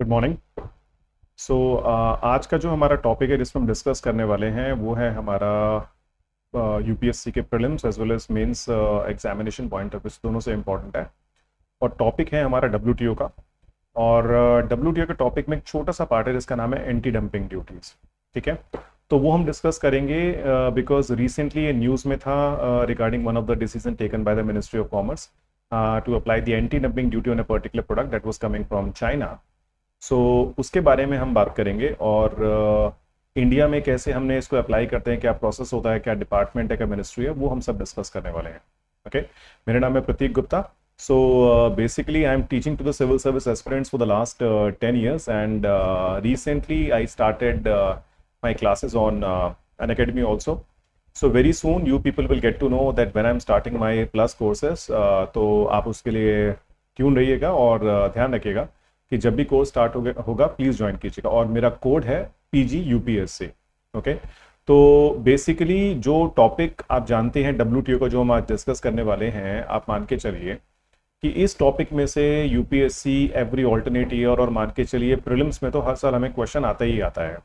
Good morning. सो आज का जो हमारा टॉपिक है जिसमें हम डिस्कस करने वाले हैं वो है हमारा यूपीएससी के prelims as well as mains examination point of view दोनों से इम्पॉर्टेंट है। और टॉपिक है हमारा डब्ल्यूटीओ का। और डब्ल्यूटीओ के टॉपिक में एक छोटा सा पार्ट है जिसका नाम है एंटी डंपिंग ड्यूटीज। ठीक है, तो वो हम डिस्कस करेंगे बिकॉज रिसेंटली ये न्यूज़ में था regarding one of the decision taken by the ministry of commerce to apply the anti dumping duty on a particular product that was coming from China. So उसके बारे में हम बात करेंगे और इंडिया में कैसे हमने इसको अप्लाई करते हैं, क्या प्रोसेस होता है, क्या डिपार्टमेंट है, क्या मिनिस्ट्री है, वो हम सब डिस्कस करने वाले हैं। ओके, मेरा नाम है Prateek Gupta. So basically I am teaching to the civil service aspirants for the last 10 years and recently I started my classes on an academy also. So very soon you people will get to know that when I'm starting my plus courses, तो आप उसके लिए tune रहिएगा और ध्यान रखिएगा कि जब भी कोर्स स्टार्ट होगा प्लीज ज्वाइन कीजिएगा। और मेरा कोड है पीजी यूपीएससी। ओके, तो बेसिकली जो टॉपिक आप जानते हैं डब्ल्यूटीओ का जो हम आज डिस्कस करने वाले हैं, आप मान के चलिए कि इस टॉपिक में से यूपीएससी एवरी ऑल्टरनेट ईयर और मान के चलिए प्रीलिम्स में तो हर साल हमें क्वेश्चन आता ही आता है।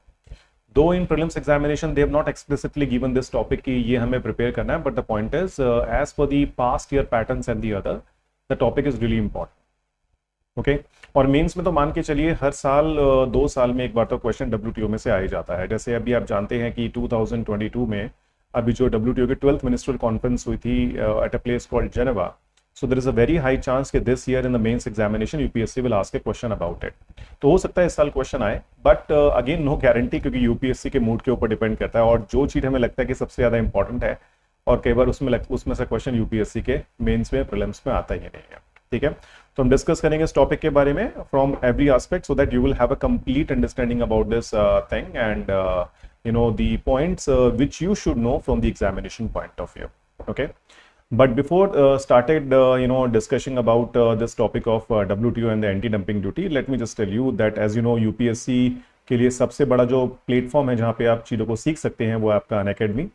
Though in prelims examination they have not explicitly given this topic कि ये हमें प्रिपेयर करना है, but the point is as per the past year patterns and the other the topic is really important. Okay, और mains में तो मान के चलिए हर साल 2 साल में एक बार तो क्वेश्चन डब्ल्यूटीओ में से आ ही जाता है। जैसे अभी आप जानते हैं कि 2022 में अभी जो डब्ल्यूटीओ की 12th मिनिस्ट्रियल कॉन्फ्रेंस हुई थी at a place called Geneva. So there is a very high chance कि this year in the mains examination UPSC will ask a question about it. तो हो सकता है इस साल क्वेश्चन आए, बट अगेन नो गारंटी, क्योंकि यूपीएससी के मूड के ऊपर डिपेंड करता है। और जो चीज हमें लगता है कि सबसे ज्यादा इंपॉर्टेंट है और कई बार उसमें से क्वेश्चन यूपीएससी के मेंस में प्रीलिम्स में आता ही नहीं है। ठीक है, तो हम डिस्कस करेंगे इस टॉपिक के बारे में from every aspect so that you will have a complete understanding about this thing and you know the points which you should know from the examination point of view. Okay, but before started discussing about this topic of WTO and the anti-dumping duty, let me just tell you that as you know UPSC के लिए सबसे बड़ा जो platform है जहाँ पे आप चीज़ों को सीख सकते हैं वो आपका अनअकैडमी।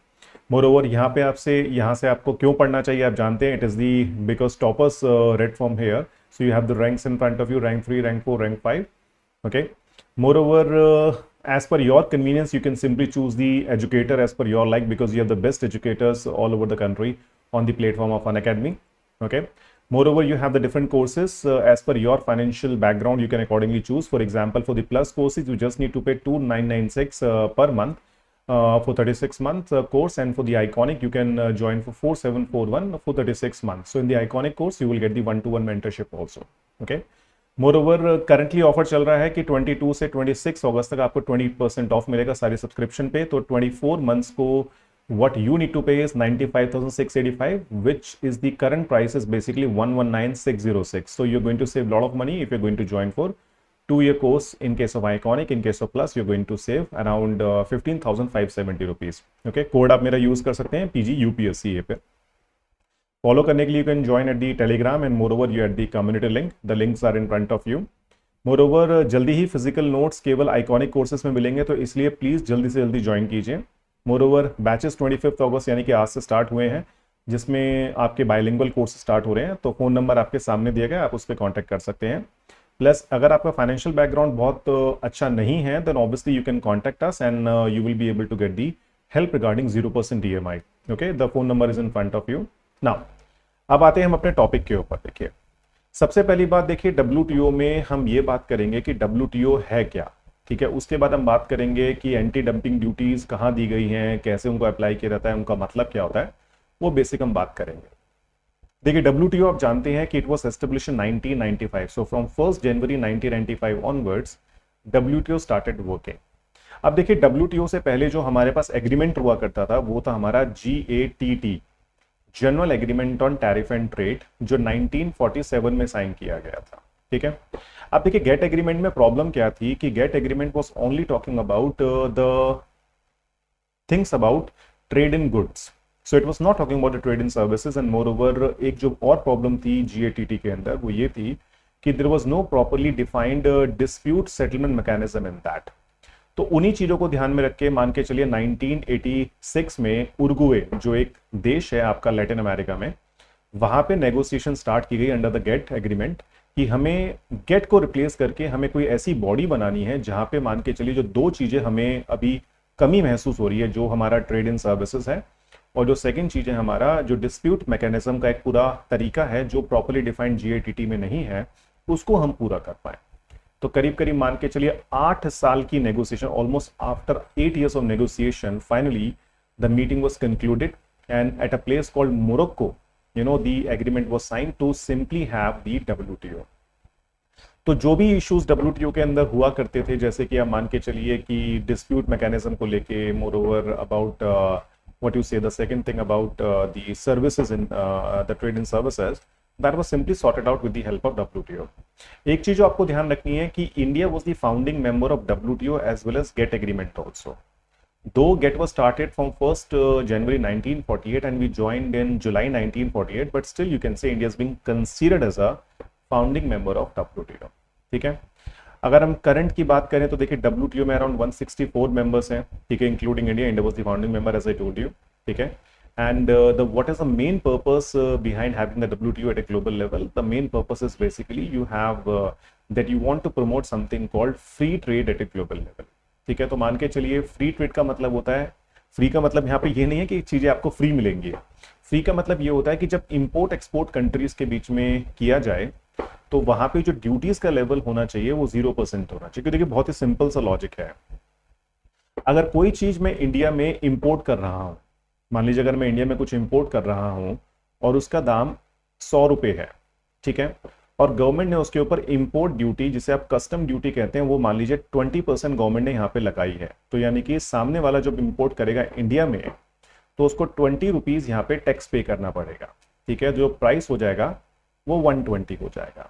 मोरओवर यहाँ से आपको क्यों पढ़ना चाहिए आप जानते हैं, it is the because toppers red from here, so you have the ranks in front of you, rank 3, rank 4, rank 5। okay, moreover as per your convenience you can simply choose the educator as per your like, because you have the best educators all over the country on the platform of Unacademy. Okay, moreover you have the different courses as per your financial background, you can accordingly choose. For example, for the plus courses you just need to pay 2996 per month for 36 months course, and for the iconic you can join for 4741 for 36 months. So in the iconic course you will get the one-to-one mentorship also. Okay, moreover currently offer चल रहा है कि 22 से 26 अगस्त तक आपको 20% of मिलेगा सारी subscription पे। तो 24 मंथ्स को what you need to pay is 95,685, which is the current price is basically 119,606. So you are going to save lot of money if you are going to join for 2 year course. In case of iconic, in case of plus you're going to save around 15,570 rupees. Okay, code आप मेरा use कर सकते हैं PG UPSC पे। Follow करने के लिए you can join at the Telegram and moreover you at the community link, the links are in front of you. Moreover जल्दी ही फिजिकल नोट्स केवल आइकॉनिक कोर्सेज में मिलेंगे, तो इसलिए प्लीज जल्दी से जल्दी ज्वाइन कीजिए। मोरओवर बैचेस 25 अगस्त यानी कि आज से स्टार्ट हुए हैं, जिसमें आपके बायलिंगुअल कोर्स स्टार्ट हो रहे हैं। तो फोन नंबर आपके सामने दिया गया, आप उस पर कॉन्टैक्ट कर सकते हैं। प्लस अगर आपका फाइनेंशियल बैकग्राउंड बहुत अच्छा नहीं है then obviously you can contact us and you will be able to get the help regarding 0% EMI. Okay, the phone number is in front of you now. अब आते हैं हम अपने टॉपिक के ऊपर। देखिए, सबसे पहली बात देखिए डब्ल्यूटीओ में हम ये बात करेंगे कि डब्ल्यूटीओ है क्या। ठीक है, उसके बाद हम बात करेंगे कि एंटी डंपिंग ड्यूटीज कहाँ दी गई हैं, कैसे उनको अप्लाई किया जाता है, उनका मतलब क्या होता है, वो बेसिक हम बात करेंगे। देखिए, डब्ल्यूटीओ आप जानते हैं कि it was established in 1995। So from 1 January 1995 onwards WTO started working. अब देखिए, डब्ल्यूटीओ से पहले जो हमारे पास एग्रीमेंट हुआ करता था वो था हमारा GATT, general agreement on tariff and trade, जो 1947 में साइन किया गया था। ठीक है, अब देखिए गेट एग्रीमेंट में प्रॉब्लम क्या थी कि GATT agreement was only talking about the things about trade in goods, so it was not talking about the trade in services. And moreover एक जो और प्रॉब्लम थी GATT के अंदर वो ये थी कि there was no properly defined dispute settlement mechanism in that. तो उन्हीं चीजों को ध्यान में रख के मान के चलिए 1986 में उरुग्वे जो एक देश है आपका लैटिन अमेरिका में, वहां पे नेगोशिएशन स्टार्ट की गई अंडर द गेट एग्रीमेंट कि हमें गेट को रिप्लेस करके हमें कोई ऐसी बॉडी बनानी है जहां पे मान के चलिए जो दो चीजें हमें अभी कमी महसूस हो रही है, जो हमारा ट्रेड इन सर्विसेज है और जो सेकंड चीज है हमारा जो डिस्प्यूट मैकेनिज्म का एक पूरा तरीका है जो प्रॉपर्ली डिफाइंड जीएटीटी में नहीं है, उसको हम पूरा कर पाए। तो करीब करीब मान के चलिए 8 साल की negotiation, almost after 8 years of negotiation, finally the meeting was concluded and eight a place called Morocco, the agreement was signed to simply have the WTO। तो जो भी इश्यूज WTO के अंदर हुआ करते थे, जैसे कि आप मान के चलिए कि डिस्प्यूट मैकेनिज्म को लेके, moreover about what you say the second thing about the services in the trade in services, that was simply sorted out with the help of WTO। एक चीज जो आपको ध्यान रखनी है कि India was the founding member of WTO as well as GATT agreement also. Though GET was started from 1st January 1948 and we joined in July 1948, but still you can say India is being considered as a founding member of WTO। ठीक है, अगर हम current की बात करें तो देखिए WTO में अराउंड 164 मेंबर्स हैं, ठीक है, including India. India was the founding member as I told you, ठीक है। And the what is the main purpose behind having the WTO at a global level? The main purpose is basically you have that you want to promote something called free trade at a global level। ठीक है, तो मान के चलिए free trade का मतलब होता है, फ्री का मतलब यहाँ पे ये नहीं है कि चीजें आपको फ्री मिलेंगी। फ्री का मतलब ये होता है कि जब इंपोर्ट एक्सपोर्ट कंट्रीज के बीच में किया जाए तो वहां पे जो ड्यूटीज का लेवल होना चाहिए वो 0% होना चाहिए। देखिए बहुत ही सिंपल सा लॉजिक है, अगर कोई चीज मैं इंडिया में इंपोर्ट कर रहा हूं, मान लीजिए अगर मैं इंडिया में कुछ इंपोर्ट कर रहा हूं और उसका दाम 100 रुपए है, ठीक है, और गवर्नमेंट ने उसके ऊपर इंपोर्ट ड्यूटी, जिसे आप कस्टम ड्यूटी कहते हैं, वो मान लीजिए 20% गवर्नमेंट ने यहाँ पे लगाई है, तो यानी कि सामने वाला जब इंपोर्ट करेगा इंडिया में तो उसको 20 रुपीज यहाँ पे टैक्स पे करना पड़ेगा। ठीक है, जो प्राइस हो जाएगा वो 120 हो जाएगा।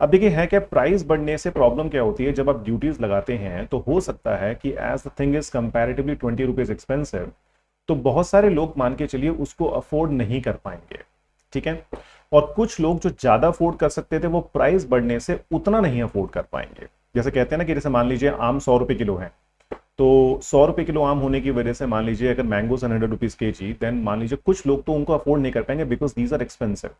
अब देखिए है क्या, प्राइस बढ़ने से प्रॉब्लम क्या होती है, जब आप ड्यूटीज लगाते हैं तो हो सकता है कि as the thing is comparatively 20 rupees expensive, तो बहुत सारे लोग मान के चलिए उसको अफोर्ड नहीं कर पाएंगे। ठीक है, और कुछ लोग जो ज्यादा अफोर्ड कर सकते थे वो प्राइस बढ़ने से उतना नहीं अफोर्ड कर पाएंगे। जैसे कहते हैं ना कि जैसे मान लीजिए आम 100 रुपए किलो है, तो 100 रुपए किलो आम होने की वजह से मान लीजिए अगर मैंगोस 100 रुपीज केजी, देन मान लीजिए कुछ लोग तो उनको अफोर्ड नहीं कर पाएंगे बिकॉज दीज आर एक्सपेंसिव।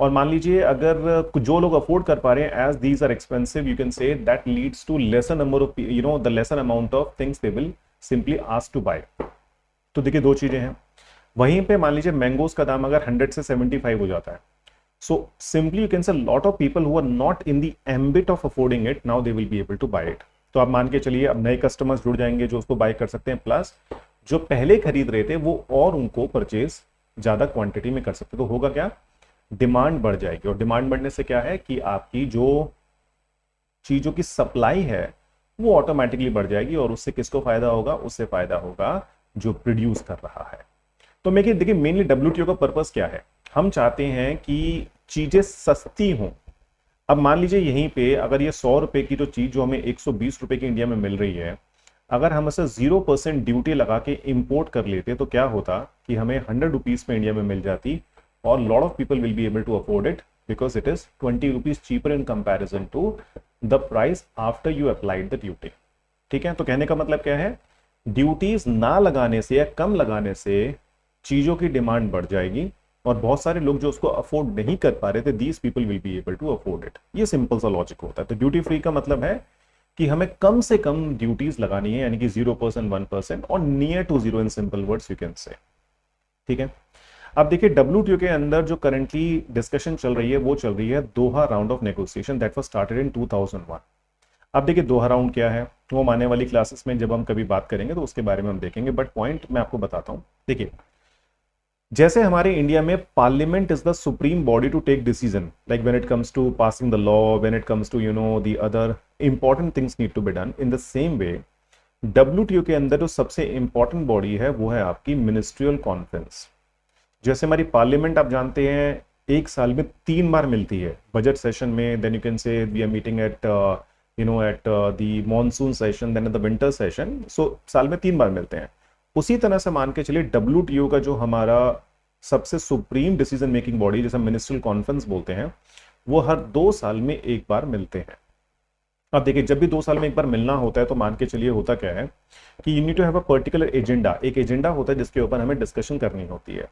और मान लीजिए अगर जो लोग अफोर्ड कर पा रहे हैं, as these are expensive, you can say that leads to lesser number of the lesser amount of things they will simply ask to buy. तो देखिए दो चीजें हैं, वहीं पे मान लीजिए मैंगोस का दाम अगर 100 से 75 हो जाता है, so simply you can say lot of people who are not in the ambit of affording it, now they will be able to buy it। तो आप मान के चलिए अब नए कस्टमर्स जुड़ जाएंगे जो उसको बाय कर सकते हैं, प्लस जो पहले खरीद रहे थे वो और उनको परचेज ज्यादा क्वांटिटी में कर सकते। तो होगा क्या, डिमांड बढ़ जाएगी, और डिमांड बढ़ने से क्या है कि आपकी जो चीजों की सप्लाई है वो ऑटोमेटिकली बढ़ जाएगी, और उससे किसको फायदा होगा, उससे फायदा होगा जो प्रोड्यूस कर रहा है। तो मैं देखिए मेनली WTO का पर्पस क्या है, हम चाहते हैं कि चीजें सस्ती हों। अब मान लीजिए यहीं पे अगर ये 100 रुपए की जो चीज जो हमें 120 रुपए की इंडिया में मिल रही है, अगर हम इसे 0% ड्यूटी लगा के इंपोर्ट कर लेते तो क्या होता कि हमें 100 रुपीज में इंडिया में मिल जाती, और lot of people will be able to afford it because it is 20 rupees cheaper in comparison to the price after you applied the duty. ठीक है, तो कहने का मतलब क्या है, ड्यूटीज ना लगाने से या कम लगाने से चीजों की डिमांड बढ़ जाएगी, और बहुत सारे लोग जो उसको अफोर्ड नहीं कर पा रहे थे, these people will be able to afford it. ये सिंपल सा लॉजिक होता है। तो ड्यूटी फ्री का मतलब है कि हमें कम से कम ड्यूटीज लगानी है, यानी कि 0%, 1% और near to 0 in simple words you can say. ठीक है, अब देखिए WTO के अंदर जो करंटली डिस्कशन चल रही है वो चल रही है Doha round of negotiation that was started in 2001। अब देखिए दोहा राउंड क्या है वो आने वाली क्लासेस में जब हम कभी बात करेंगे तो उसके बारे में हम देखेंगे, बट पॉइंट मैं आपको बताता हूं। देखिए जैसे हमारे इंडिया में parliament is the supreme body to take decision, like when it comes to passing the law, when it comes to the other important things need to be done, in the same way WTO के अंदर जो सबसे important body है वो है आपकी ministerial conference. जैसे हमारी पार्लियामेंट आप जानते हैं एक साल में 3 बार मिलती है, बजट सेशन में, then you can say we are meeting at at the monsoon session, then at the winter session. So साल में 3 बार मिलते हैं। उसी तरह से मान के चलिए WTO का जो हमारा सबसे सुप्रीम डिसीजन मेकिंग बॉडी, जैसे मिनिस्ट्रियल कॉन्फ्रेंस बोलते हैं, वो हर 2 साल में एक बार मिलते हैं। अब देखिए जब भी 2 साल में एक बार मिलना होता है तो मान के चलिए होता क्या है कि you need to have a particular agenda, एक एजेंडा होता है जिसके ऊपर हमें डिस्कशन करनी होती है।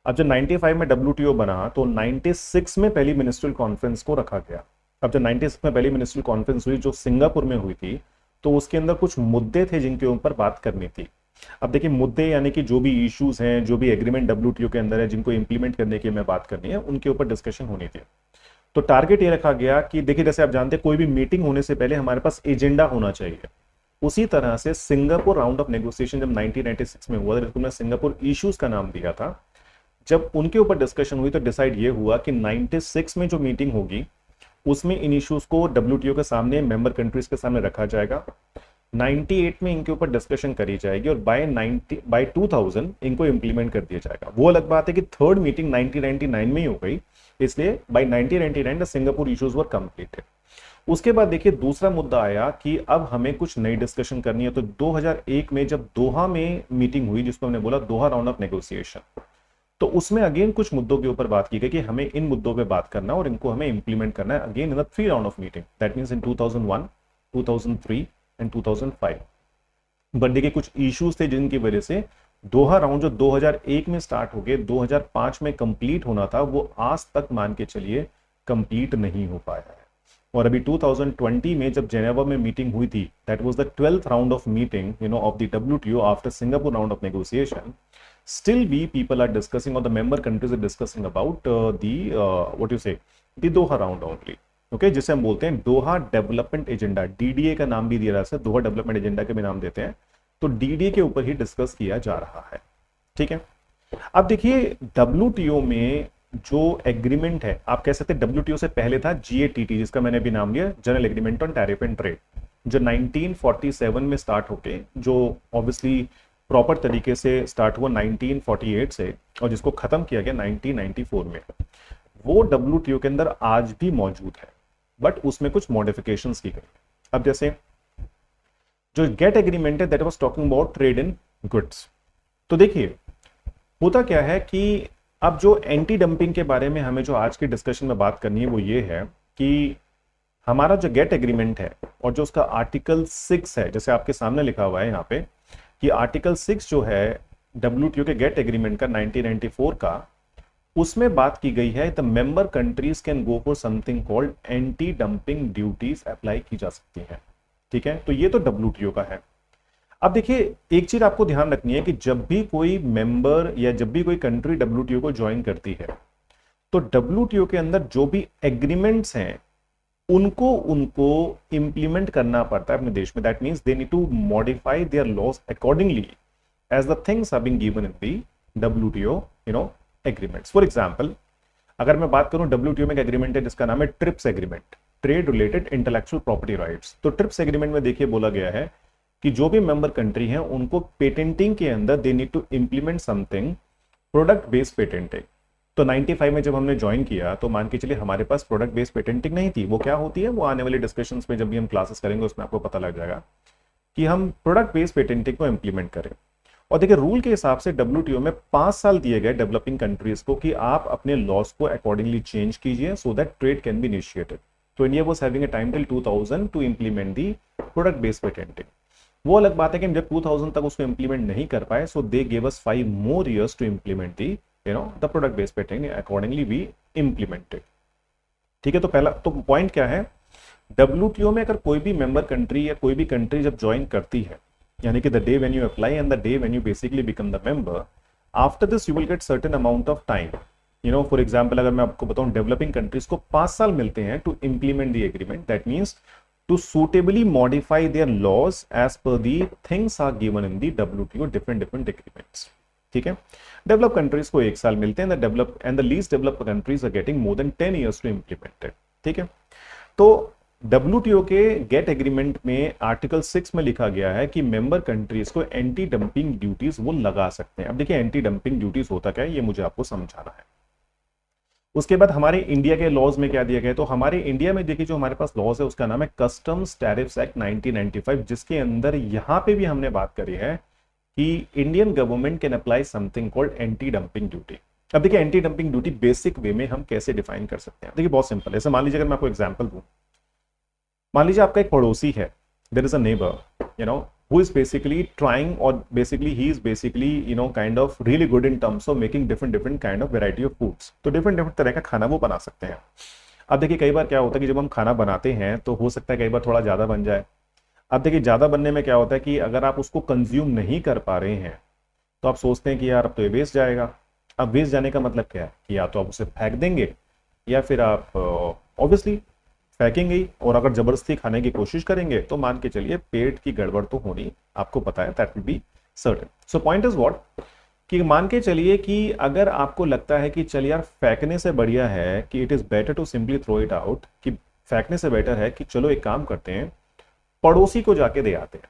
अब जब 95 में WTO बना तो 96 में पहली मिनिस्ट्रियल कॉन्फ्रेंस को रखा गया। अब जब 96 में पहली मिनिस्ट्रियल कॉन्फ्रेंस हुई जो सिंगापुर में हुई थी, तो उसके अंदर कुछ मुद्दे थे जिनके ऊपर बात करनी थी। अब देखिए मुद्दे यानी कि जो भी इश्यूज हैं, जो भी एग्रीमेंट डब्ल्यूटीओ के अंदर है जिनको इंप्लीमेंट करने की हमें बात करनी है, उनके ऊपर डिस्कशन होनी थी। तो टारगेट ये रखा गया कि देखिए जैसे आप जानते हैं कोई भी मीटिंग होने से पहले हमारे पास एजेंडा होना चाहिए। उसी तरह से सिंगापुर राउंड ऑफ नेगोशिएशन जब 1996 में हुआ, जिसको हमने सिंगापुर इश्यूज का नाम दिया था, जब उनके ऊपर डिस्कशन हुई तो डिसाइड ये हुआ कि 96 में जो मीटिंग होगी उसमें इन इश्यूज को डब्ल्यूटीओ के सामने, मेंबर कंट्रीज के सामने रखा जाएगा। 98 में इनके ऊपर डिस्कशन करी जाएगी और बाय 2000 इनको इंप्लीमेंट कर दिया जाएगा। वो अलग बात है कि थर्ड मीटिंग 1999 में ही हो गई, इसलिए by 1999 the Singapore issues were completed. उसके बाद देखिए दूसरा मुद्दा आया कि अब हमें कुछ नई डिस्कशन करनी है। तो 2001 में जब दोहा में मीटिंग हुई, जिसको हमने बोला दोहा राउंड ऑफ नेगोशिएशन, तो उसमें अगेन कुछ मुद्दों के ऊपर बात की गई कि हमें इन मुद्दों पे बात करना और इनको हमें इंप्लीमेंट करना है again in the 3 round of meeting, that means in 2001, 2003 and 2005। But देखिए कुछ इश्यूज थे जिनकी वजह से दोहा राउंड जो 2001 में स्टार्ट हो गए, 2005 में कंप्लीट होना था, वो आज तक मान के चलिए कंप्लीट नहीं हो पाया है। और अभी 2020 में जब जेनेवा में मीटिंग हुई थी, that was the 12th round of meeting of the WTO after Singapore round of negotiation, still we people are discussing or the member countries are discussing about the what you say the Doha round only, okay, जिसे हम बोलते हैं दोहा development agenda. DDA का नाम भी दिया जा सकता है, दोहा डेवलपमेंट एजेंडा के भी नाम देते हैं। तो डीडीए के ऊपर ही डिस्कस किया जा रहा है, ठीक है। अब देखिए डब्ल्यूटीओ में जो एग्रीमेंट है, आप कह सकते हैं डब्ल्यूटीओ से पहले था जीएटीटी, जिसका मैंने अभी नाम लिया general agreement on tariff and trade, जो 1947 में स्टार्ट होके, जो ऑब्वियसली प्रॉपर तरीके से स्टार्ट हुआ 1948 से और जिसको खत्म किया गया 1994 में, वो डब्ल्यूटीओ के अंदर आज भी मौजूद है, बट उसमें कुछ मॉडिफिकेशंस की गई। अब जैसे जो गेट एग्रीमेंट है that was talking about trade in goods. तो देखिए होता क्या है कि अब जो एंटी डंपिंग के बारे में हमें जो आज की डिस्कशन में बात करनी है वो ये है कि हमारा जो गेट एग्रीमेंट है और जो उसका आर्टिकल 6 है, जैसे आपके सामने लिखा हुआ है यहाँ पे कि आर्टिकल 6 जो है डब्ल्यूटीओ के गेट एग्रीमेंट का 1994 का, उसमें बात की गई है the member countries can go for something called anti dumping duties apply की जा सकती हैं, ठीक है। तो ये तो डब्ल्यूटीओ का है। अब देखिए एक चीज आपको ध्यान रखनी है कि जब भी कोई मेंबर या जब भी कोई कंट्री डब्ल्यूटीओ को ज्वाइन करती है, तो डब्ल्यूटीओ के अंदर जो भी एग्रीमेंट्स हैं उनको इंप्लीमेंट करना पड़ता है अपने देश में। That means they need to modify their laws accordingly as the things are being given in the WTO agreements. For example अगर मैं बात करूं डब्ल्यूटीओ में एक एग्रीमेंट है जिसका नाम है trips agreement, trade related intellectual property rights. तो ट्रिप्स एग्रीमेंट में देखिए बोला गया है कि जो भी मेंबर कंट्री है उनको पेटेंटिंग के अंदर they need to implement something product based patenting. तो 95 में जब हमने ज्वाइन किया तो मान के चलिए हमारे पास प्रोडक्ट बेस्ड पेटेंटिंग नहीं थी। वो क्या होती है वो आने वाली डिस्कशंस में जब भी हम क्लासेस करेंगे उसमें आपको पता लग जाएगा कि हम प्रोडक्ट बेस्ड पेटेंटिंग को इंप्लीमेंट करें। और देखिए रूल के हिसाब से डब्ल्यूटीओ में 5 साल दिए गए डेवलपिंग कंट्रीज को कि आप अपने लॉस को अकॉर्डिंगली चेंज कीजिए so that trade can be initiated. तो India was having a time till 2000 to implement the product based patenting. वो अलग बात है कि हम जब 2000 तक उसको इंप्लीमेंट नहीं कर पाए, so they give us 5 more years to implement the the product based patenting, accordingly we implemented, ठीक है। तो पहला तो पॉइंट क्या है, डब्ल्यूटीओ में अगर कोई भी मेंबर कंट्री या कोई भी कंट्री जब ज्वाइन करती है, यानी कि the day when you apply and the day when you basically become the member, after this you will gate certain amount of time. For example अगर मैं आपको बताऊं डेवलपिंग कंट्रीज को 5 साल मिलते हैं to implement the agreement, that means to suitably modify their laws as per the things are given in the WTO different agreements, ठीक है। डेवलप कंट्रीज को 1 साल मिलते हैं, the least developed countries are getting more than 10 years to implement it, ठीक है। तो WTO के गेट एग्रीमेंट में आर्टिकल 6 में लिखा गया है कि मेंबर कंट्रीज को एंटी डंपिंग ड्यूटीज वो लगा सकते हैं। अब देखिए एंटी डंपिंग ड्यूटीज होता क्या है ये मुझे आपको समझाना है। उसके बाद हमारे इंडिया के लॉज में क्या दिया गया है, तो हमारे इंडिया में देखिए जो हमारे पास लॉज है उसका नाम है कस्टम्स टैरिफ्स एक्ट 1995, जिसके अंदर यहां पे भी हमने बात करी है कि Indian government can apply something called anti dumping duty. अब देखिए anti dumping duty basic way में हम कैसे डिफाइन कर सकते हैं, देखिए बहुत सिंपल है। जैसे मान लीजिए अगर मैं आपको एग्जांपल दूं, मान लीजिए आपका एक पड़ोसी है, there is a neighbour who is basically trying or basically he is basically kind of really good in terms of making different kind of variety of foods। तो different तरह का खाना वो बना सकते हैं। अब देखिए कई बार क्या होता है कि जब हम खाना बनाते हैं तो हो सकता है कई बार थोड़ा ज़्यादा बन जाए। अब देखिए ज़्यादा बनने में क्या होता है कि अगर आप उसको कंज्यूम नहीं कर पा रहे हैं तो आप सोचते हैं कि यार अब तो ये वेस्ट जाएगा। अब वेस्ट जाने का मतलब क्या है कि या तो आप उसे फेंक देंगे या फिर आप ऑब्वियसली फेंकेंगे ही, और अगर जबरदस्ती खाने की कोशिश करेंगे तो मान के चलिए पेट की गड़बड़ तो होनी आपको पता है, that will be certain. So point is what कि मान के चलिए कि अगर आपको लगता है कि चल यार फेंकने से बढ़िया है कि it is better to simply throw it out, कि फेंकने से बेटर है कि चलो एक काम करते हैं पड़ोसी को जाके दे आते हैं।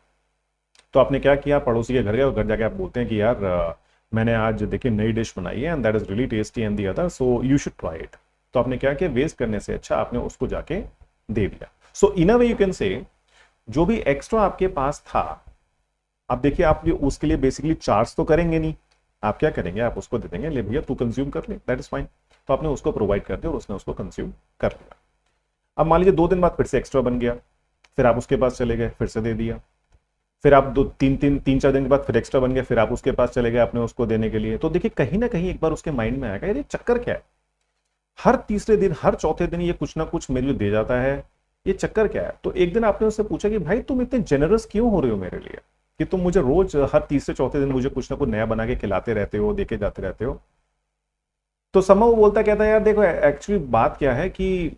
तो आपने क्या किया, पड़ोसी के घर गए और घर जाके आप बोलते हैं कि यार मैंने आज देखिए नई डिश बनाई है and that is really tasty and the other so you should try it. तो आपने क्या किया, वेस्ट करने से अच्छा आपने उसको जाके दे दिया। सो in a way you can से जो भी एक्स्ट्रा आपके पास था, अब देखिए आप उसके लिए बेसिकली चार्ज तो करेंगे नहीं, आप क्या करेंगे, आप उसको दे देंगे ले भैया तू कंज्यूम कर ले, दैट इज फाइन। तो आपने उसको प्रोवाइड कर दिया और उसने उसको कंज्यूम कर लिया। अब मान लीजिए 2 दिन बाद फिर से एक्स्ट्रा बन गया, फिर आप उसके पास चले गए फिर से दे दिया, फिर आप 3-4 दिन के बाद फिर एक्स्ट्रा बन गया, फिर आप उसके पास चले गए आपने उसको देने के लिए। तो देखिए कहीं ना कहीं एक बार उसके माइंड में आएगा यार ये चक्कर क्या है, हर तीसरे दिन हर चौथे दिन ये कुछ ना कुछ मेरे लिए दे जाता है, ये चक्कर क्या है। तो एक दिन आपने उससे पूछा कि भाई तुम इतने जेनरस क्यों हो रहे हो मेरे लिए, कि तुम मुझे रोज हर तीसरे चौथे दिन मुझे कुछ ना कुछ नया बना के खिलाते रहते हो, देके जाते रहते हो। तो समय वो बोलता कहता है यार देखो एक्चुअली बात क्या है कि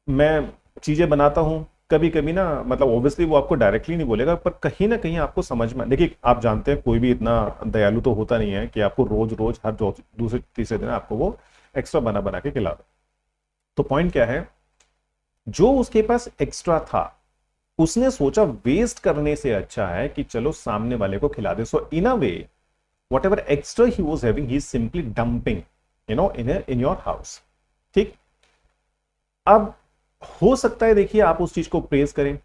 मैं चीजें बनाता हूँ कभी कभी ना, मतलब ऑब्वियसली वो आपको डायरेक्टली नहीं बोलेगा पर कहीं ना कहीं आपको समझ में, देखिए आप जानते हैं कोई भी इतना दयालु तो होता नहीं है कि आपको रोज रोज हर दूसरे तीसरे दिन आपको वो एक्स्ट्रा बना बना के खिला दे। तो पॉइंट क्या है, जो उसके पास एक्स्ट्रा था उसने सोचा वेस्ट करने से अच्छा है कि चलो सामने वाले को खिला दे। So in a way whatever extra he was having he is simply dumping in your house. ठीक, अब हो सकता है देखिए आप उस चीज को प्रेज करें,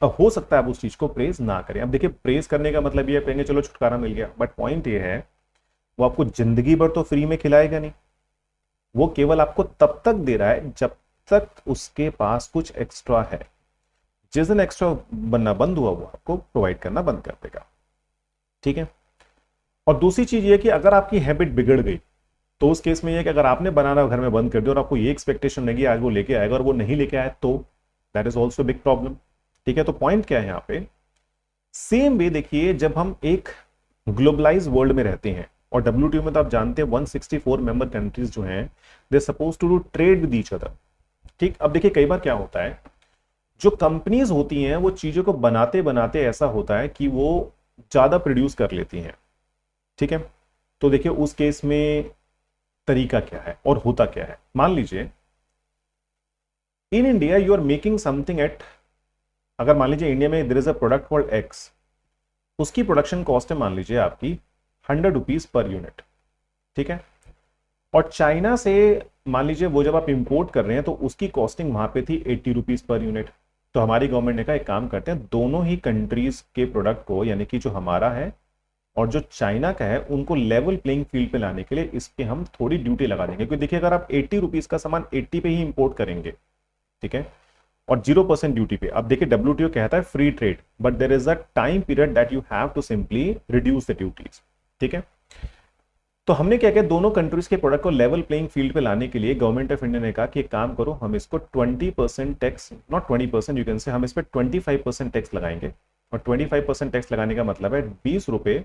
अब हो सकता है आप उस चीज को प्रेज ना करें। अब देखिए प्रेज करने का मतलब ये कहेंगे चलो छुटकारा मिल गया, बट पॉइंट ये है वो आपको जिंदगी भर तो फ्री में खिलाएगा नहीं, वो केवल आपको तब तक दे रहा है जब तक उसके पास कुछ एक्स्ट्रा है। जिस दिन एक्स्ट्रा बनना बंद हुआ वो आपको प्रोवाइड करना बंद कर देगा। ठीक है, और दूसरी चीज ये कि अगर आपकी हैबिट बिगड़ गई तो उस केस में ये कि अगर आपने बनाना घर में बंद कर दिया और आपको ये एक्सपेक्टेशन लगी आज वो लेके आएगा और वो नहीं लेके आया तो that is also big problem. ठीक है, तो पॉइंट क्या है यहाँ पे, सेम वे देखिए जब हम एक ग्लोबलाइज वर्ल्ड में रहते हैं और WTO में तो आप जानते हैं 164 मेंबर कंट्रीज जो हैं they suppose to do trade with each other. ठीक, अब देखिए कई बार क्या होता है जो कंपनीज होती हैं वो चीजों को बनाते बनाते ऐसा होता है कि वो ज्यादा प्रोड्यूस कर लेती हैं। ठीक है, तो देखिए उस केस में तरीका क्या है और होता क्या है, मान लीजिए in India you are making something at, अगर मान लीजिए इंडिया में there is a product called X, उसकी प्रोडक्शन कॉस्ट है मान लीजिए आपकी 100 रुपीज पर यूनिट। ठीक है, और चाइना से मान लीजिए वो जब आप इंपोर्ट कर रहे हैं तो उसकी कॉस्टिंग वहां पे थी 80 रुपीज पर यूनिट। तो हमारी गवर्नमेंट ने कहा एक काम करते हैं दोनों ही कंट्रीज के प्रोडक्ट को, यानी कि जो हमारा है और जो चाइना का है उनको लेवल प्लेइंग फील्ड पे लाने के लिए इस पे हम थोड़ी ड्यूटी लगा देंगे। क्योंकि देखिए अगर आप 80 रुपीज का सामान 80 पे ही इंपोर्ट करेंगे, ठीक है, और 0% ड्यूटी पे, अब देखिए WTO कहता है free trade but there is a time period that you have to simply reduce the duties. ठीक है, तो हमने क्या किया, दोनों कंट्रीज के प्रोडक्ट को लेवल प्लेइंग फील्ड पे लाने के लिए गवर्नमेंट ऑफ इंडिया ने कहा कि एक काम करो हम इसको 20% टैक्स, नॉट 20% यू कैन से, हम इस पर 25% टैक्स लगाएंगे। और 25% टैक्स लगाने का मतलब है 20 रुपए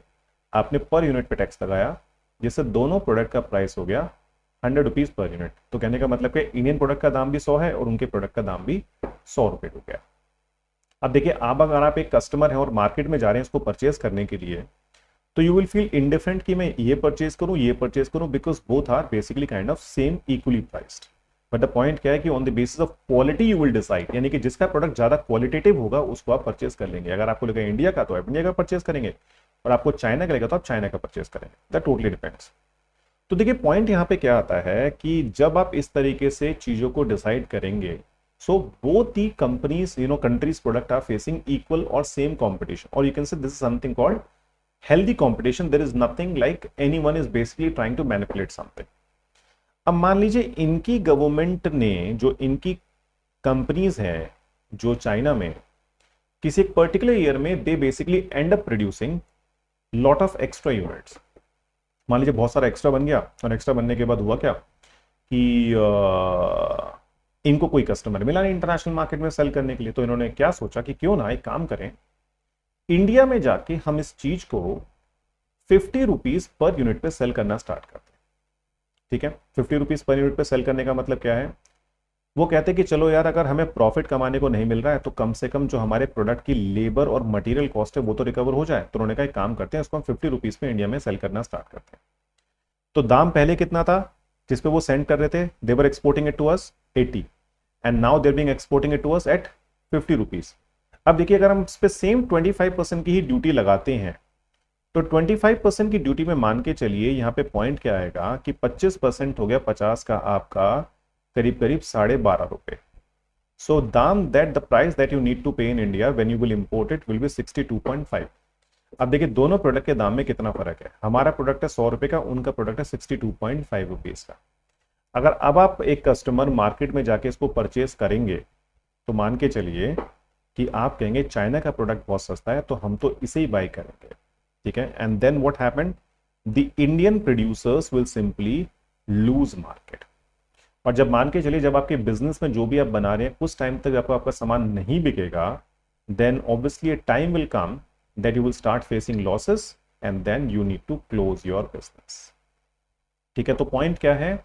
आपने पर यूनिट पे टैक्स लगाया, जिससे दोनों प्रोडक्ट का प्राइस हो गया 100 रुपीज पर यूनिट। तो कहने का मतलब कि इंडियन प्रोडक्ट का दाम भी 100 है और उनके प्रोडक्ट का दाम भी 100 रुपए हो गया। अब देखिए आप अगर आप एक कस्टमर हैं और मार्केट में जा रहे हैं इसको परचेज करने के लिए, तो यू विल फील इंडिफरेंट कि मैं ये परचेज करूं because both are basically kind of same equally priced. But the point क्या है कि on the basis of quality you will decide, यानी कि जिसका प्रोडक्ट ज्यादा क्वालिटेटिव होगा उसको आप परचेज कर लेंगे। अगर आपको लगा इंडिया का तो आप इंडिया का परचेज करेंगे और आपको चाइना का लगेगा तो आप चाइना का परचेज करेंगे, दैट टोटली डिपेंड्स। तो देखिए पॉइंट यहाँ पे क्या आता है कि जब आप इस तरीके से चीजों को डिसाइड करेंगे, so both the companies countries product are facing equal और सेम कॉम्पिटिशन, और you can say this is something called healthy competition. There is nothing like anyone is basically trying to manipulate something. अब मान लीजिए इनकी government ने, जो इनकी companies हैं जो चाइना में, किसी एक पर्टिकुलर ईयर में they basically and up producing lot of extra units. मान लीजिए बहुत सारा एक्स्ट्रा बन गया और एक्स्ट्रा बनने के बाद हुआ क्या कि इनको कोई कस्टमर मिला नहीं इंटरनेशनल मार्केट में सेल करने के लिए, तो इन्होंने क्या सोचा कि क्यों ना एक काम करें, इंडिया में जाके हम इस चीज को 50 रुपीज पर यूनिट पे सेल करना स्टार्ट करते हैं। ठीक है, 50 रुपीज पर यूनिट पे सेल करने का मतलब क्या है, वो कहते हैं कि चलो यार, अगर हमें प्रॉफिट कमाने को नहीं मिल रहा है तो कम से कम जो हमारे प्रोडक्ट की लेबर और मटेरियल कॉस्ट है वो तो रिकवर हो जाए। तो उन्होंने कहा एक काम करते हैं, इसको हम 50 रुपीज पे इंडिया में सेल करना स्टार्ट करते हैं। तो दाम पहले कितना था जिसपे वो सेंड कर रहे थे, they were exporting it to us 80 and now they're being exporting it to us at 50 rupees. अब देखिए, अगर हम इस पे सेम 25% की ही ड्यूटी लगाते हैं तो 25% की ड्यूटी में मान के चलिए, यहाँ पे पॉइंट क्या आएगा कि 25% हो गया 50 का आपका करीब करीब 12.5 रुपए। सो दाम that the price that you need to pay in India when you will import it will be 62.5। अब देखिए दोनों प्रोडक्ट के दाम में कितना फर्क है, हमारा प्रोडक्ट है 100 रुपए का, उनका प्रोडक्ट है 62.5 रुपीज का। अगर अब आप एक कस्टमर मार्केट में जाके इसको परचेस करेंगे तो मान के चलिए कि आप कहेंगे चाइना का प्रोडक्ट बहुत सस्ता है तो हम तो इसे ही बाय करेंगे। ठीक है, and then what happened, the Indian producers will simply lose market. और जब मान के चलिए, जब आपके बिजनेस में जो भी आप बना रहे हैं कुछ टाइम तक जब आपका सामान नहीं बिकेगा, then obviously a time will come that you will start facing losses and then you need to close your business. ठीक है, तो पॉइंट क्या है,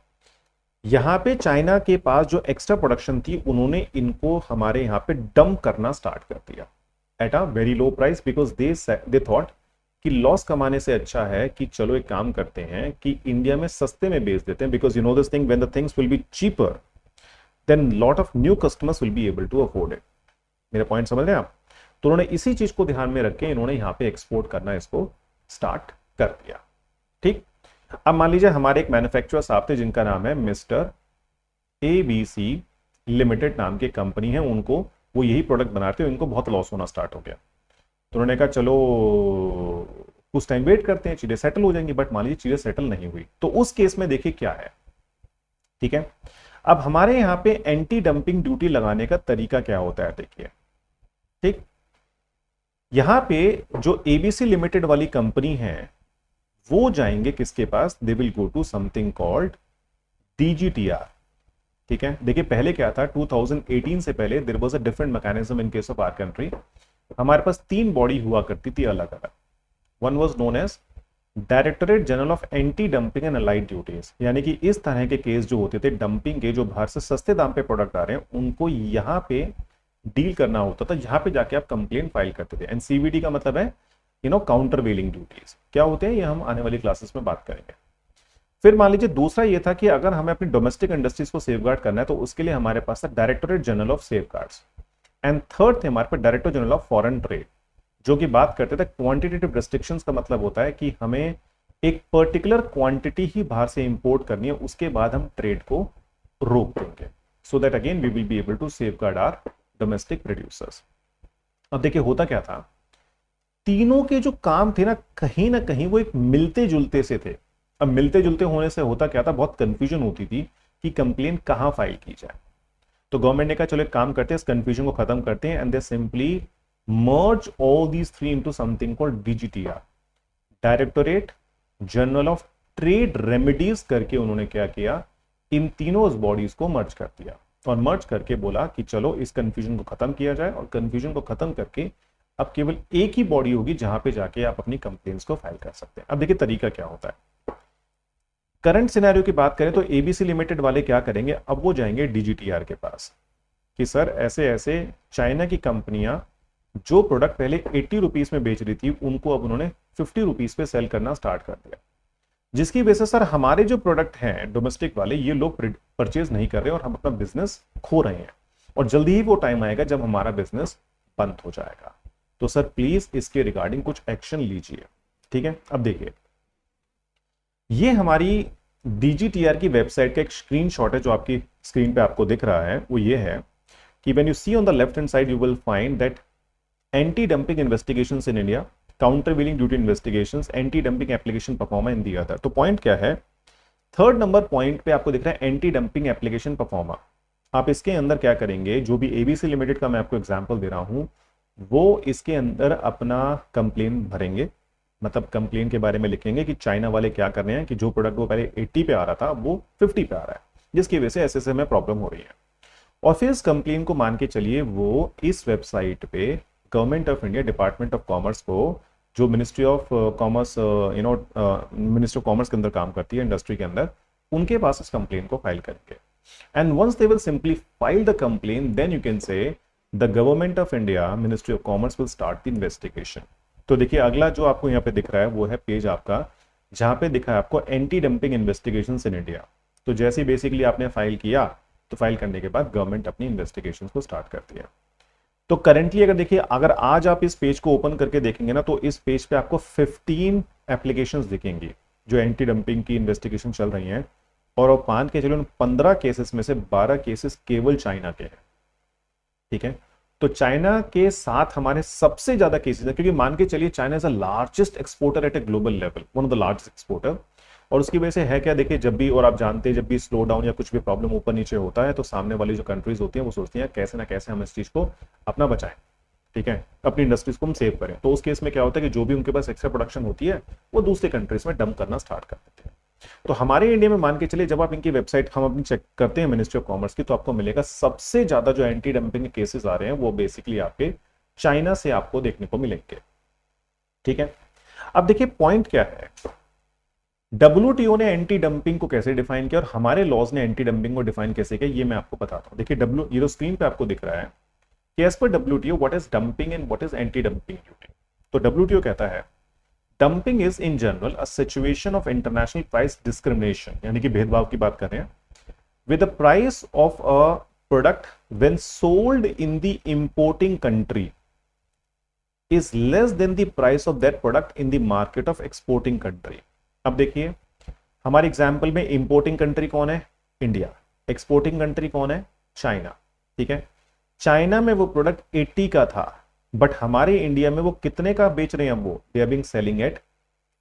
यहां पे चाइना के पास जो एक्स्ट्रा प्रोडक्शन थी उन्होंने इनको हमारे यहां पे डंप करना स्टार्ट कर दिया at a very low price, because they thought कि लॉस कमाने से अच्छा है कि चलो एक काम करते हैं कि इंडिया में सस्ते में बेच देते हैं, because you know this thing, when the things will be cheaper then lot of new customers will be able to afford it. मेरा पॉइंट समझ रहे हैं आप? तो उन्होंने इसी चीज को ध्यान में रख के इन्होंने यहां पे एक्सपोर्ट करना इसको स्टार्ट कर दिया। ठीक, अब मान लीजिए हमारे एक मैन्युफैक्चरर साहब थे जिनका नाम है मिस्टर ABC लिमिटेड नाम की कंपनी है, उनको वो यही प्रोडक्ट बनाते हैं, उनको बहुत लॉस होना स्टार्ट हो गया। तो उन्होंने कहा चलो कुछ टाइम वेट करते हैं, चीजें सेटल हो जाएंगी। बट मान लीजिए चीजें सेटल नहीं हुई, तो उस केस में देखिए क्या है। ठीक है, अब हमारे यहां पे एंटी डंपिंग ड्यूटी लगाने का तरीका क्या होता है, देखिए। ठीक, यहां पे जो ABC लिमिटेड वाली कंपनी है वो जाएंगे किसके पास, they will go to something called DGTR। ठीक है, देखिए पहले क्या था, 2018 से पहले there was a different mechanism in case of our country. हमारे पास 3 बॉडी हुआ करती थी अलग अलग। One was known as Directorate General of anti dumping and allied duties, यानी कि इस तरह के केस जो होते थे डंपिंग के, जो बाहर से सस्ते दाम पे प्रोडक्ट आ रहे हैं उनको यहाँ पे डील करना होता था, यहाँ पे जाके आप कंप्लेन फाइल करते थे। एंड CVD का मतलब है काउंटर वेलिंग ड्यूटीज क्या होते हैं, ये हम आने वाली क्लासेस में बात करेंगे। फिर मान लीजिए दूसरा ये था कि अगर हमें अपनी डोमेस्टिक इंडस्ट्रीज को सेफगार्ड करना है तो उसके लिए हमारे पास था directorate general of safeguards. And third थे हमारे पास director general of foreign trade, जो कि बात करते थे क्वांटिटेटिव रेस्ट्रिक्शंस का मतलब होता है कि हमें एक पर्टिकुलर क्वांटिटी ही बाहर से इंपोर्ट करनी है, उसके बाद हम ट्रेड को रोक देंगे, so that again we will be able to safeguard our domestic producers. अब देखिए होता क्या था, तीनों के जो काम थे ना कहीं वो एक मिलते जुलते से थे। अब मिलते जुलते होने से होता क्या था, बहुत कंफ्यूजन होती थी कि कंप्लेन कहां फाइल की जाए। तो गवर्नमेंट ने कहा चलो एक काम करते हैं, इस कंफ्यूजन को खत्म करते हैं, and they simply merge all these 3 into something called DGTR, directorate general of trade remedies करके उन्होंने क्या किया, इन तीनों बॉडीज को मर्ज कर दिया और मर्ज करके बोला कि चलो इस कंफ्यूजन को खत्म किया जाए, और कंफ्यूजन को खत्म करके अब केवल एक ही बॉडी होगी जहां पे जाके आप अपनी कंप्लेंट्स को फाइल कर सकते हैं। अब देखिए तरीका क्या होता है, करंट सिनेरियो की बात करें तो ABC लिमिटेड वाले क्या करेंगे, अब वो जाएंगे DGTR के पास कि सर ऐसे ऐसे चाइना की कंपनियां जो प्रोडक्ट पहले 80 रुपीज में बेच रही थी उनको अब उन्होंने 50 रुपीज पे सेल करना स्टार्ट कर दिया, जिसकी वजह से सर हमारे जो प्रोडक्ट हैं डोमेस्टिक वाले ये लोग परचेज नहीं कर रहे और हम अपना बिजनेस खो रहे हैं, और जल्दी ही वो टाइम आएगा जब हमारा बिजनेस बंद हो जाएगा। तो सर प्लीज इसके रिगार्डिंग कुछ एक्शन लीजिए। ठीक है, अब देखिए ये हमारी DGTR की वेबसाइट का एक स्क्रीनशॉट है जो आपकी स्क्रीन पे आपको दिख रहा है। वो ये है कि when you see on the left hand side you will find that anti dumping investigations in India, countervailing duty investigations, anti dumping application proforma in the other. तो पॉइंट क्या है, 3rd नंबर पॉइंट पे आपको दिख रहा है anti dumping application pro forma. आप इसके अंदर क्या करेंगे, जो भी ABC लिमिटेड का मैं आपको एग्जांपल दे रहा हूं वो इसके अंदर अपना कंप्लेन भरेंगे, मतलब कंप्लेन के बारे में लिखेंगे कि चाइना वाले क्या कर रहे हैं कि जो प्रोडक्ट वो पहले 80 पे आ रहा था वो 50 पे आ रहा है, जिसकी वजह से ऐसे में प्रॉब्लम हो रही है। और फिर इस कंप्लेन को मान के चलिए वो इस वेबसाइट पे government of India, department of commerce को, जो ministry of commerce ministry of commerce के अंदर काम करती है इंडस्ट्री के अंदर, उनके पास इस कंप्लेन को फाइल करेंगे. And once they will simply file the complain, then you can say the government of India, ministry of commerce will start the investigation. तो देखिए अगला जो आपको यहाँ पे दिख रहा है वो है पेज आपका, जहां पे दिखा है आपको anti dumping investigations in India. तो जैसे बेसिकली आपने फाइल किया, तो फाइल करने के बाद गवर्नमेंट अपनी इन्वेस्टिगेशंस को स्टार्ट करती है. तो करंटली अगर देखिए, अगर आज आप इस पेज को ओपन करके देखेंगे ना, तो इस पेज पे आपको 15 एप्लीकेशंस दिखेंगी जो एंटी डंपिंग की इन्वेस्टिगेशन चल रही हैं. और वो मान के चलो उन 15 केसेस में से 12 केसेस केवल चाइना के हैं. ठीक है, तो चाइना के साथ हमारे सबसे ज्यादा केसेस है, क्योंकि मान के चलिए China is the largest exporter at a global level, one of the largest exporter. और उसकी वजह से है क्या, देखिए जब भी, और आप जानते हैं जब भी स्लो डाउन या कुछ भी प्रॉब्लम ऊपर नीचे होता है, तो सामने वाली जो कंट्रीज होती हैं वो सोचती हैं कैसे ना कैसे हम इस चीज को अपना बचाएं. ठीक है, अपनी इंडस्ट्रीज को हम सेव करें. तो उस केस में क्या होता है कि जो भी उनके पास एक्स्ट्रा प्रोडक्शन होती है वो दूसरे कंट्रीज में डंप करना स्टार्ट कर देते हैं. तो हमारे इंडिया में मान के चलिए, जब आप इनकी वेबसाइट हम अपनी चेक करते हैं मिनिस्ट्री ऑफ कॉमर्स की, तो आपको मिलेगा सबसे ज्यादा जो एंटी डंपिंग के केसेस आ रहे हैं वो बेसिकली आपके चाइना से आपको देखने को मिलेंगे. ठीक है, अब देखिए पॉइंट क्या है, डब्ल्यूटीओ ने एंटी डंपिंग को कैसे डिफाइन किया और हमारे लॉज ने एंटी डंपिंग को डिफाइन कैसे किया, ये मैं आपको बताता हूं. देखिए ये जो स्क्रीन पे आपको दिख रहा है कि as per WTO what is dumping and what is anti dumping duty. तो डब्ल्यूटीओ कहता है dumping is in general a situation of international price discrimination, यानी कि भेदभाव की बात कर रहे हैं, with the price of a product when sold in the importing country is less than the price of that product in the market of exporting country. अब देखिए हमारे एग्जाम्पल में इंपोर्टिंग कंट्री कौन है, इंडिया. एक्सपोर्टिंग कंट्री कौन है, China. ठीक है, चाइना में वो प्रोडक्ट 80 का था, बट हमारे इंडिया में वो कितने का बेच रहे हैं, वो they are being selling at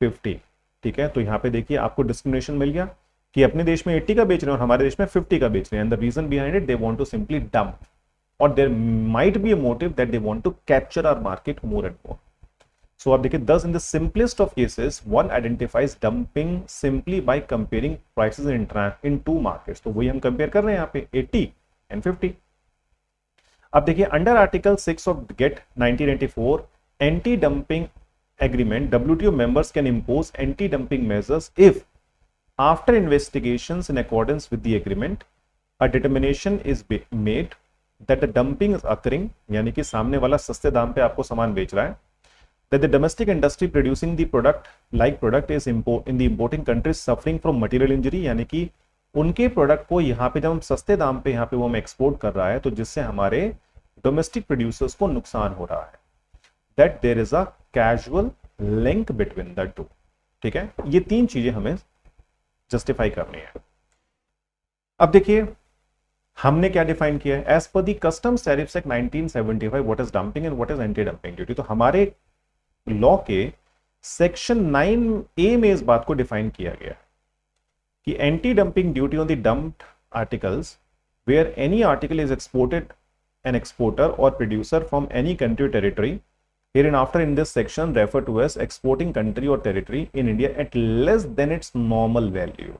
50. ठीक है, तो यहां पे देखिए आपको डिस्क्रिमिनेशन मिल गया कि अपने देश में 80 का बेच रहे हैं और हमारे देश में 50 का बेच रहे हैं. And the reason behind it, they want to simply dump, or there might be a motive that they want to capture our market more and more. So आप देखिए, thus in the simplest of cases one identifies dumping simply by comparing prices in two markets. तो वही हम compare कर रहे हैं यहाँ पे 80 and 50. अब देखिए under article 6 of GATT 1994 anti dumping agreement, WTO members can impose anti-dumping measures if after investigations in accordance with the agreement a determination is made that the dumping is occurring, यानी कि सामने वाला सस्ते दाम पे आपको सामान बेच रहा है, that the domestic industry producing the product is in the importing countries suffering from material injury, यानी कि उनके प्रोडक्ट को यहाँ पे जब हम सस्ते दाम पे यहाँ पे वो हम एक्सपोर्ट कर रहा है, तो जिससे हमारे डोमेस्टिक प्रोड्यूसर्स को नुकसान हो रहा है, that there is a causal link between the two. ठीक है, ये तीन चीजें हमें जस्टिफाई करनी है. अब देखिए हमने क्या डिफाइन किया है, as per the customs tariffs act 1975 what is dumping and what is anti dumping duty. तो हमारे लॉ के सेक्शन 9A में इस बात को डिफाइन किया गया कि anti dumping duty on the dumped articles where any article is exported an exporter और producer from any country territory hereinafter in this section refer to as exporting country or territory in India at less than its normal value.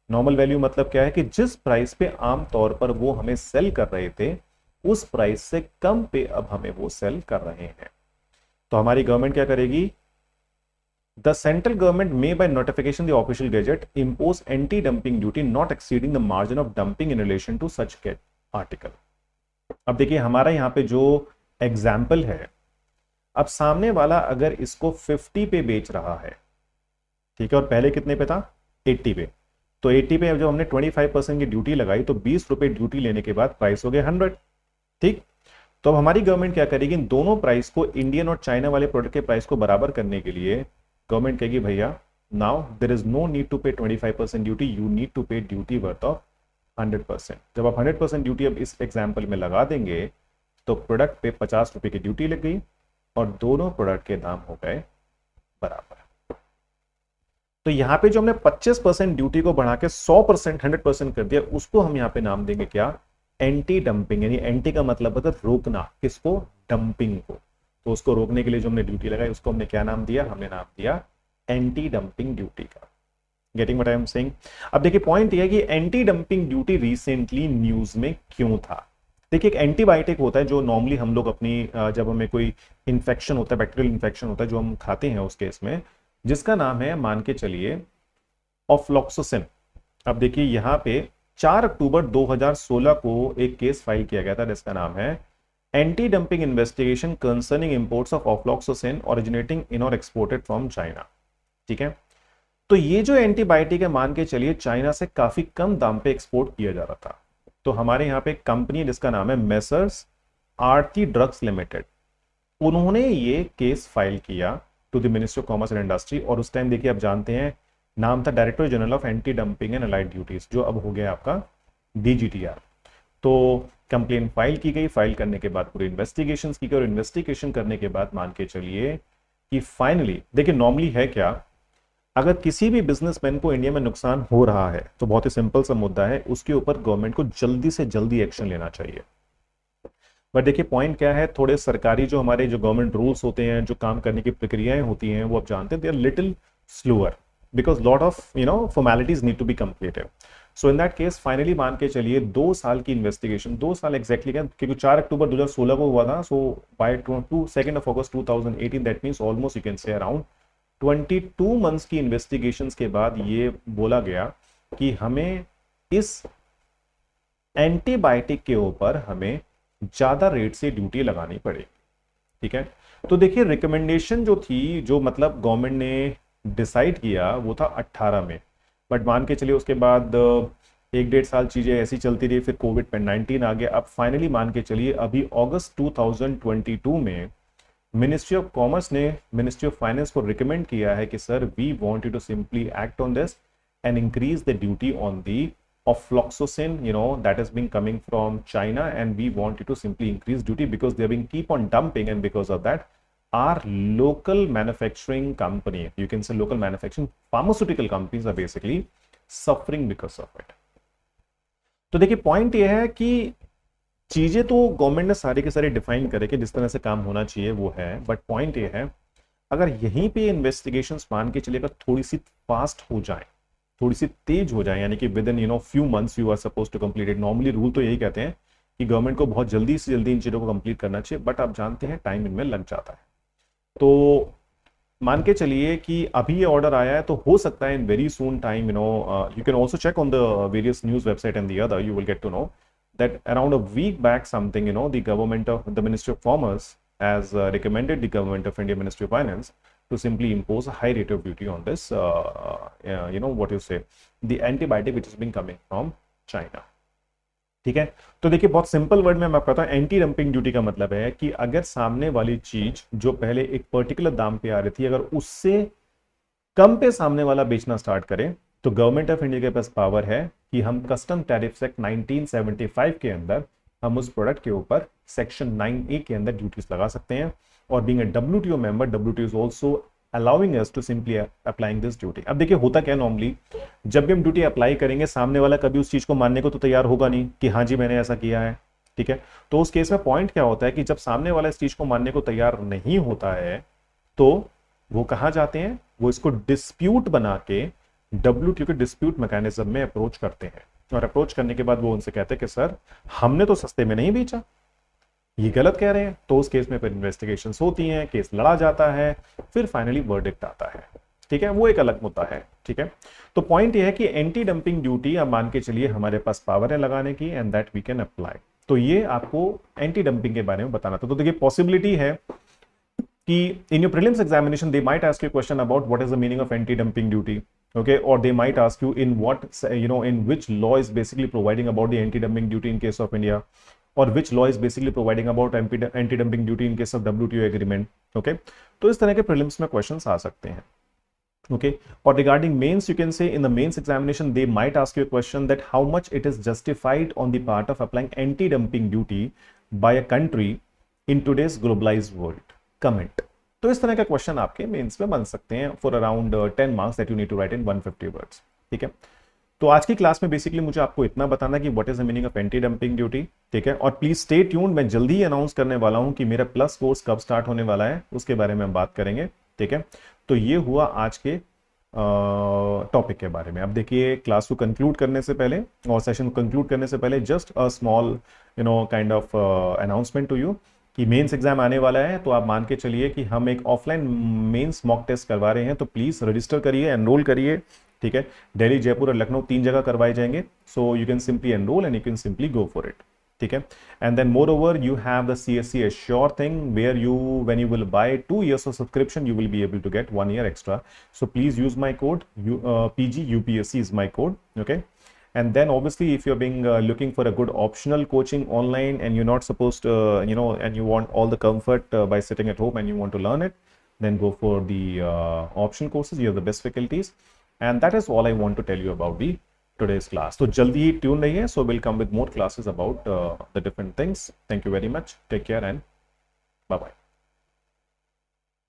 Normal value मतलब क्या है कि जिस price पे आम तौर पर वो हमें सेल कर रहे थे, उस प्राइस से कम पे अब हमें वो सेल कर रहे हैं. तो हमारी गवर्नमेंट क्या करेगी, the central government may by notification the official gazette impose anti dumping duty not exceeding the margin of dumping in relation to such article. अब देखिए हमारा यहाँ पे जो एग्जाम्पल है, अब सामने वाला अगर इसको 50 पे बेच रहा है, ठीक है, और पहले कितने पे था, 80 पे, तो 80 पे जब हमने 25% की ड्यूटी लगाई तो 20 रुपए ड्यूटी लेने के बाद प्राइस हो गया 100. ठीक, तो अब हमारी गवर्नमेंट क्या करेगी, इन दोनों प्राइस को, इंडियन और चाइना वाले प्रोडक्ट के प्राइस को बराबर करने के लिए गवर्नमेंट कहेगी भैया now there is no need to pay 25% duty, you need to pay duty worth of 100%. जब आप 100% ड्यूटी अब इस एग्जाम्पल में लगा देंगे तो प्रोडक्ट पे 50 रुपए की ड्यूटी लग गई और दोनों प्रोडक्ट के दाम हो गए बराबर. तो यहां पे जो हमने 25% ड्यूटी को बढ़ा के 100% 100% कर दिया, उसको हम यहां पे नाम देंगे क्या, एंटी डंपिंग. यानी एंटी का मतलब होता है रोकना, किसको, डंपिंग को. तो उसको रोकने के लिए जो हमने ड्यूटी लगाई उसको हमने क्या नाम दिया, हमने नाम दिया एंटी डंपिंग ड्यूटी का. Getting what I am saying. अब देखिए पॉइंट यह है कि anti dumping duty recently news में क्यों था. देखिए, एक एंटीबायोटिक होता है जो नॉर्मली हम लोग अपनी जब हमें कोई इन्फेक्शन होता है, बैक्टीरियल इन्फेक्शन होता है, जो हम खाते हैं उस केस में, जिसका नाम है, मान के चलिए, ऑफ्लॉक्सोसिन। अब देखिए यहाँ पे 4 अक्टूबर 2016 को एक केस फाइल किया गया था जिसका नाम है anti dumping investigation concerning imports of ofloxacin originating in और एक्सपोर्टेड फ्रॉम चाइना। ठीक है, तो ये जो एंटीबायोटिक है, मान के चलिए चाइना से काफी कम दाम पे एक्सपोर्ट किया जा रहा था। तो हमारे यहाँ पे एक कंपनी है जिसका नाम है मेसर्स आरती ड्रग्स लिमिटेड, उन्होंने ये केस फाइल किया to the ministry of commerce and industry. और उस टाइम देखिए, आप जानते हैं, नाम था director general of anti dumping and allied duties, जो अब हो गया आपका डीजीटीआर। तो कंप्लेन फाइल की गई, फाइल करने के बाद पूरी इन्वेस्टिगेशन की गई, और इन्वेस्टिगेशन करने के बाद मान के चलिए कि फाइनली, देखिए नॉर्मली है क्या, अगर किसी भी बिजनेसमैन को इंडिया में नुकसान हो रहा है तो बहुत ही सिंपल सा मुद्दा है, उसके ऊपर गवर्नमेंट को जल्दी से जल्दी एक्शन लेना चाहिए। बट देखिए पॉइंट क्या है, थोड़े सरकारी जो हमारे जो गवर्नमेंट रूल्स होते हैं, जो काम करने की प्रक्रियाएं होती हैं, वो आप जानते हैं, they are little slower because lot of formalities need to be completed. So in that case finally मान के चलिए 2 साल की इन्वेस्टिगेशन, 2 साल एग्जैक्टली क्या, क्योंकि 4 अक्टूबर 2016 को हुआ था, so by 2 August 2018, that means almost you can say around 22 months की इन्वेस्टिगेशन के बाद ये बोला गया कि हमें इस एंटीबायोटिक के ऊपर हमें ज्यादा रेट से ड्यूटी लगानी पड़ेगी। ठीक है, तो देखिए रिकमेंडेशन जो थी, जो मतलब गवर्नमेंट ने डिसाइड किया, वो था 18 में। बट मान के चलिए उसके बाद 1-1.5 साल चीजें ऐसी चलती रही, फिर कोविड-19 आ गया। अब फाइनली मान के चलिए अभी अगस्त 2022 में मिनिस्ट्री ऑफ कॉमर्स ने मिनिस्ट्री ऑफ फाइनेंस को रिकमेंड किया है कि sir we want you to simply act on this and increase the duty on the ofloxacin, that has been coming from China, and we want you to simply increase duty because they have been keep on dumping, and because of that our local manufacturing company, you can say local manufacturing pharmaceutical companies are basically suffering because of it। तो देखिए point ये है कि चीजें तो government ने सारी के सारी डिफाइन करे कि जिस तरह से काम होना चाहिए वो है, बट पॉइंट ये है, अगर यहीं पे इन्वेस्टिगेशंस मान के चलिएगा थोड़ी सी फास्ट हो जाए, थोड़ी सी तेज हो जाए, यानी कि with in few months you are suppose to complete it. Normally rule तो यही कहते हैं कि गवर्नमेंट को बहुत जल्दी से जल्दी इन चीजों को कंप्लीट करना चाहिए, बट आप जानते हैं टाइम इनमें लग जाता है। तो मान के चलिए कि अभी ये ऑर्डर आया है, तो हो सकता है in very soon time, you can also check on the various news website and the other, you will get to know that around a week back something, the government of the Ministry of Commerce has recommended the government of India Ministry of Finance to simply impose a high rate of duty on this, what you say, the antibiotic which has been coming from China। ठीक है, तो देखिए बहुत simple word में मैं आपको बताऊं, anti dumping duty का मतलब है कि अगर सामने वाली चीज जो पहले एक पर्टिकुलर दाम पे आ रही थी, अगर उससे कम पे सामने वाला बेचना स्टार्ट करे, तो गवर्नमेंट ऑफ इंडिया के पास पावर है कि हम कस्टम टैरिफ एक्ट 1975 के अंदर हम उस प्रोडक्ट के ऊपर सेक्शन 9A के अंदर ड्यूटीज लगा सकते हैं। और being a WTO member, WTO is also allowing us to simply applying this duty. अब देखिए होता क्या, नॉर्मली जब भी हम ड्यूटी अप्लाई करेंगे, सामने वाला कभी उस चीज को मानने को तो तैयार होगा नहीं कि हाँ जी मैंने ऐसा किया है। ठीक है, तो उस केस में पॉइंट क्या होता है कि जब सामने वाला इस चीज को मानने को तैयार नहीं होता है, तो वो कहाँ जाते हैं, वो इसको डिस्प्यूट बना के WTO के डिस्प्यूट मैकेनिज्म में अप्रोच करते हैं। और अप्रोच करने के बाद वो उनसे कहते हैं कि सर हमने तो सस्ते में नहीं बेचा, ये गलत कह रहे हैं। तो उस केस में फिर इन्वेस्टिगेशंस होती हैं, केस लड़ा जाता है, फिर फाइनली वर्डिक्ट आता है। ठीक है, वो एक अलग मुद्दा है। ठीक है, तो पॉइंट ये है कि एंटी डंपिंग ड्यूटी अब मान के चलिए हमारे पास पावर है लगाने की, and that we can apply. तो ये आपको एंटी डंपिंग के बारे में बताना था। तो देखिए पॉसिबिलिटी है कि in your prelims examination they might ask you a question about what is the meaning of anti-dumping duty, okay, or they might ask you in what, in which law is basically providing about the anti-dumping duty in case of India, or which law is basically providing about anti-dumping duty in case of WTO agreement, okay। तो इस तरह के prelims में questions आ सकते हैं, okay। और regarding mains, you can say in the mains examination they might ask you a question that how much it is justified on the part of applying anti-dumping duty by a country in today's globalized world, comment. तो इस तरह का question आपके mains में बन सकते हैं for around 10 marks that you need to write in 150 words. ठीक है, तो आज की क्लास में बेसिकली मुझे आपको इतना बताना कि what is the meaning of anti dumping duty. ठीक है, और प्लीज स्टे ट्यून्ड, मैं जल्दी ही अनाउंस करने वाला हूं कि मेरा प्लस कोर्स कब स्टार्ट होने वाला है, उसके बारे में हम बात करेंगे। ठीक है, तो ये हुआ आज के टॉपिक के बारे में। अब देखिए, क्लास को कंक्लूड करने से पहले और सेशन को कंक्लूड करने से पहले just a small kind of announcement to you कि मेंस एग्जाम आने वाला है, तो आप मान के चलिए कि हम एक ऑफलाइन मेंस मॉक टेस्ट करवा रहे हैं, तो प्लीज़ रजिस्टर करिए, एनरोल करिए, ठीक है। दिल्ली, जयपुर और लखनऊ 3 जगह करवाए जाएंगे, so you can simply enrol and you can simply go for it, ठीक है। And then moreover you have the CSC Assure thing where you, when you will buy 2 years of subscription, you will be able to get 1 year extra. So please use my code, PG UPSC is my code, okay. And then obviously if you're being looking for a good optional coaching online and you're not supposed to and you want all the comfort by sitting at home and you want to learn it, then go for the option courses. You have the best faculties, and that is all I want to tell you about the today's class. So jaldi hi tune rahiye, so we'll come with more classes about the different things. Thank you very much, take care, and bye bye.